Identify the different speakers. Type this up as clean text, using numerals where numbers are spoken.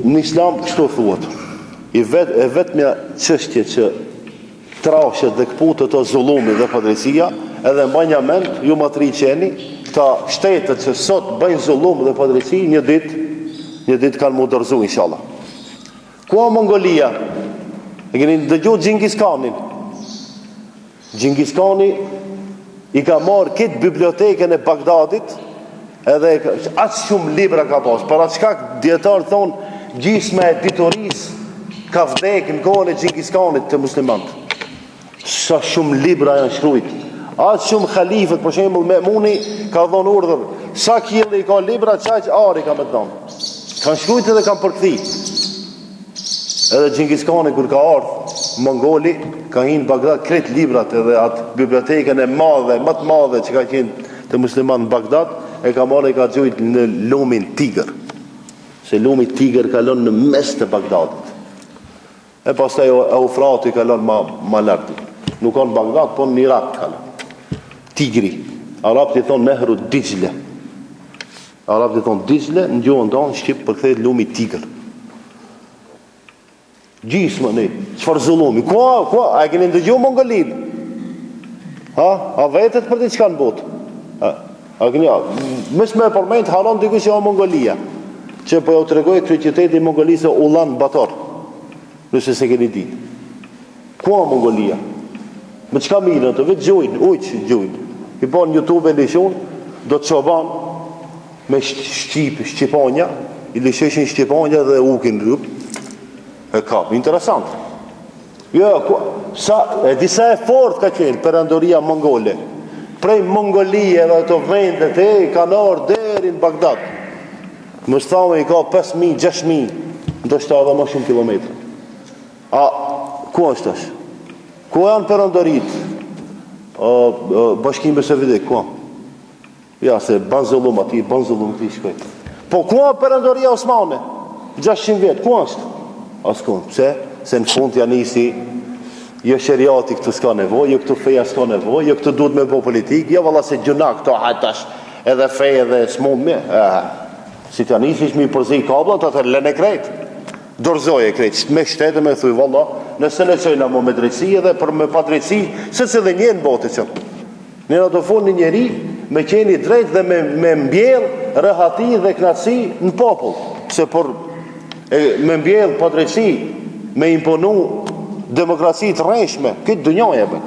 Speaker 1: Në islam kështu thuhet. Vetmja çështje që trashet dhe kputët o zullumi dhe padrejësia, edhe mbajnë mend, ju më të riqeni, këta shtetet që sot bëjnë zullum dhe padrejësi, një ditë kanë mu dërzu, inshallah. Kua Mongolia? E keni dëgju Gjingis Kanin. Gjingis Kani i ka marrë këtë biblioteken e Bagdadit, edhe aq shumë libra ka pas. Para çka dietar thonë, gjysma e ditorisë ka vdekë në kohën e Gjingis Kanit të muslimanët. Sa shumë libra janë shkruajt. Aq shumë halifët, për shembull Memuni ka dhënë urdhër, sa qielli ka libra, çaq ari ka më dhënë. Kanë shkruajt edhe kanë përkthyer. Edhe Gjingis Kani kur ka ardhur mongoli, ka hinë Bagdad kret librat edhe atë bibliotekën e madhe, më të madhe që ka qenë të muslimanë në Bagdad, e ka marrë e ka gjujt në lumin Tigër. Se lumi Tigër kalon në mes të Bagdadit. E pastaj Eufrati kalon ma lartë. Nuk ka në Bagdad, po në Irak kalon. Tigri. Arabët i thonë Nehru Dijle. Arabët i thonë Dijle, në gjuhën tonë shqip përkthehet lumi Tigër. Gjysmë ne, çfarë zullumi? Kua, a keni ndëgju Mongolin? A vetet për diçka në botë? A keni, mës me përmend haron diku që o Mongolia, që po ja u tregoj kryetiteti i Mongolisë Ulan Bator, nëse se keni ditë. Kua Mongolia? Me çka mirën të vetë gjojnë, gjojnë. I bon YouTube e lishon, do të çoban me shqiponja, i lisheshin shqiponja dhe ukin rryp. E ka, interesant. Jo, disa e fort ka qenë perandoria mongole. Prej Mongolie dhe të vendet kanë ardhur deri në Bagdad. Më thame i ka 5.000, 6.000, ndoshta edhe më shumë kilometra. A ku është tash? Ku janë perandorit? Bashkimi Sovjetik, ku? Ja, se ban zullum ati shkoj. Po ku janë perandoria Osmane? 600 vjet, ku është? Askon, pse? Se në fund janë nisi, jo sheriati këtu s'ka nevojë, jo këtu feja s'ka nevojë, jo këtu duhet me bo politikë, jo valla se gjuna këto hajtash, edhe feja dhe s'mund me. Si të janë nisi shmi përzi kablat, atër lën e krejt. Dorëzoj e krejt, me shtetë me thuj, valla, nëse lecojna mo me drejtësi edhe për me pa drejtësi, se cilë një në botë që. Nëna të fund një njeri me qeni drejt dhe me mbjell rëhati dhe knatësi në popull. Se për me mbjell pa drejtësi, me imponu demokraci të rreshme, këtë dënjoje bë.